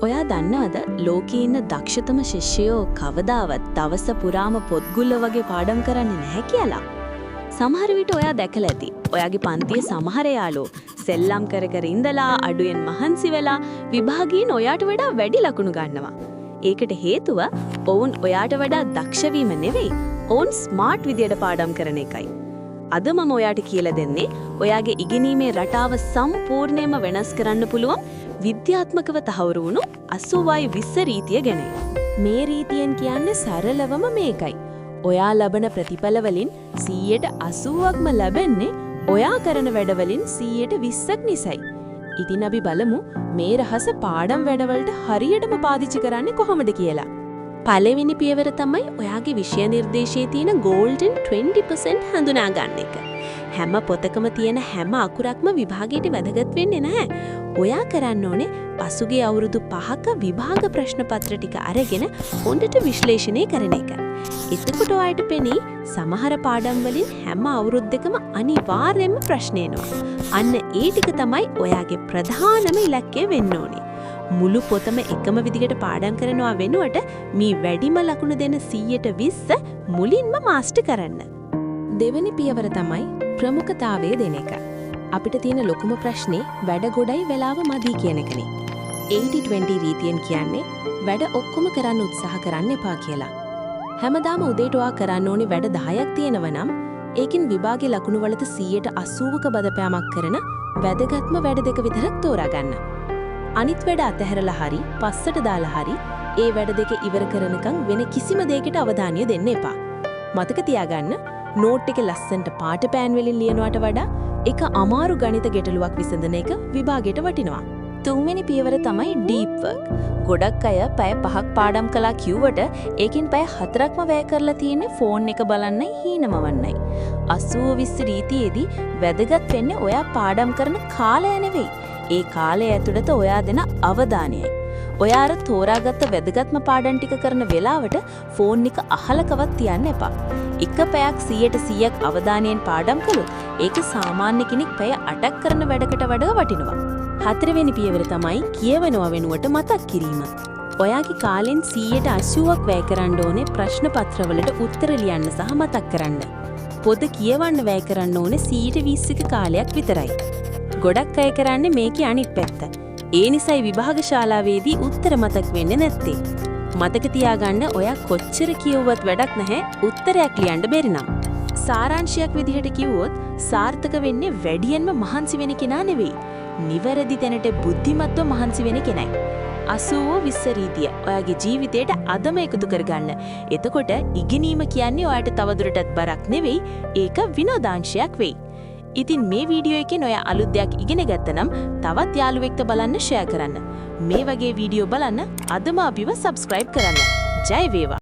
ඔයා දන්නවද ලෝකේ ඉන්න දක්ෂතම ශිෂ්‍යයෝ කවදාවත් දවස පුරාම පොත්ගුල්ල වගේ පාඩම් කරන්නේ නැහැ කියලා? සමහර විට ඔයා දැකලා ඇති. ඔයාගේ පන්තියේ සමහර යාළුවෝ සෙල්ලම් කර කර ඉඳලා අඩුවෙන් මහන්සි වෙලා විභාගයෙන් ඔයාට වඩා වැඩි ලකුණු ගන්නවා. ඒකට හේතුව ඔවුන් ඔයාට වඩා දක්ෂ වීම නෙවෙයි, ඔවුන් ස්මාර්ට් විදියට පාඩම් කරන එකයි. අද මම ඔයාට කියලා දෙන්නේ ඔයාගේ ඉගෙනීමේ රටාව සම්පූර්ණයෙන්ම වෙනස් කරන්න පුළුවන් විද්‍යාත්මකව තහවුරු වුණු 80/20 රීතිය ගැන. මේ රීතියෙන් කියන්නේ සරලවම මේකයි. ඔයා ලබන ප්‍රතිඵල වලින් 80%ක්ම ලැබෙන්නේ ඔයා කරන වැඩ වලින් 20%ක් නිසායි. ඉතින් අපි බලමු මේ රහස පාඩම් වැඩවලට හරියටම පාදිච්චි කරන්නේ කොහොමද කියලා. පළවෙනි පියවර තමයි ඔයාගේ විෂය නිර්දේශයේ තියෙන golden 20% හඳුනා ගන්න එක. හැම පොතකම තියෙන හැම අකුරක්ම විභාගයට වැදගත් වෙන්නේ නැහැ. ඔයා කරන්න ඕනේ පසුගිය අවුරුදු 5ක විභාග ප්‍රශ්න පත්‍ර ටික අරගෙන හොඳට විශ්ලේෂණය කරන එක. එතකොට ඔයාලට පෙනී සමහර පාඩම් වලින් හැම අවුරුද්දකම අනිවාර්යයෙන්ම ප්‍රශ්න එනවා. අන්න ඒ ටික තමයි ඔයාගේ ප්‍රධානම ඉලක්කය වෙන්න ඕනේ. මුළු පොතම එකම විදිහට පාඩම් කරනවා වෙනුවට මේ වැඩිම ලකුණු දෙන 120 මුලින්ම මාස්ටර් කරන්න. දෙවෙනි පියවර තමයි ප්‍රමුඛතාවය දෙන එක. අපිට තියෙන ලොකුම ප්‍රශ්නේ වැඩ ගොඩයි වෙලාව මදි කියන එකනේ. 80-20 රීතියෙන් කියන්නේ වැඩ ඔක්කොම කරන්න උත්සාහ කරන්න එපා කියලා. හැමදාම උදේට ඔයා කරන්න ඕනේ වැඩ 10ක් තියෙනවා නම් ඒකින් විභාගයේ ලකුණු වලට 80%ක බදපෑමක් කරන වැදගත්ම වැඩ දෙක විතරක් තෝරා ගන්න. අනිත් වැඩ අතහැරලා හරි පස්සට දාලා හරි ඒ වැඩ දෙක ඉවර කරනකම් වෙන කිසිම දෙයකට අවධානය දෙන්න එපා. මතක තියාගන්න නෝට් එකේ ලස්සනට පාට පෑන් වලින් ලියනවට වඩා එක අමාරු ගණිත ගැටලුවක් විසඳන එක විභාගයට වටිනවා. තුන්වෙනි පියවර තමයි ඩීප් වර්ක්. ගොඩක් අය පැය 5ක් පාඩම් කළා කිව්වට ඒකෙන් පැය 4ක්ම වැය කරලා තියෙන්නේ ෆෝන් එක බලන්නයි හීනමවන්නයි. 80/20 රීතියේදී වැදගත් වෙන්නේ ඔයා පාඩම් කරන කාලය නෙවෙයි. ඒ කාලය ඇතුළත ඔයා දෙන අවධානයයි. ඔයා අර තෝරාගත්ත වැදගත්ම පාඩම් ටික කරන වෙලාවට ෆෝන් එක අහලකවත් තියන්න එපා. එක පැයක් 100% අවධානයෙන් පාඩම් කළොත් ඒක සාමාන්‍ය කෙනෙක් පැය 8ක් කරන වැඩකට වඩා වටිනවා. හතරවෙනි පියවර තමයි කියවනවා වෙනුවට මතක් කිරීම. ඔයාගේ කාලෙන් 80%ක් වැය කරන්න ඕනේ ප්‍රශ්න පත්‍රවලට උත්තර ලියන්න සහ මතක් කරන්න. පොත කියවන්න වැය කරන්න ඕනේ 120ක කාලයක් විතරයි. ගොඩක් අය කරන්නේ මේකේ අනිත් පැත්ත. ඒ නිසායි විභාග ශාලාවේදී උත්තර මතක් වෙන්නේ නැත්තේ. මතක තියාගන්න ඔයා කොච්චර කියවුවත් වැඩක් නැහැ උත්තරයක් ලියන්න බැරි නම්. සාරාංශයක් විදිහට කිව්වොත් සාර්ථක වෙන්නේ වැඩියෙන්ම මහන්සි වෙන කෙනා නෙවෙයි. නිවැරදි තැනට බුද්ධිමත්ව මහන්සි වෙන කෙනයි. 80/20 රීතිය ඔයාගේ ජීවිතයට අදම එකතු කරගන්න. එතකොට ඉගෙනීම කියන්නේ ඔයාට තවදුරටත් බරක් නෙවෙයි, ඒක විනෝදාංශයක් වෙයි. ඉතින් මේ වීඩියෝ එකෙන් ඔයා අලුත් දෙයක් ඉගෙන ගත්තනම් තවත් යාළුවෙක්ට බලන්න ෂෙයා කරන්න. මේ වගේ වීඩියෝ බලන්න අදම අපිව සබ්ස්ක්‍රයිබ් කරන්න. ජය වේවා.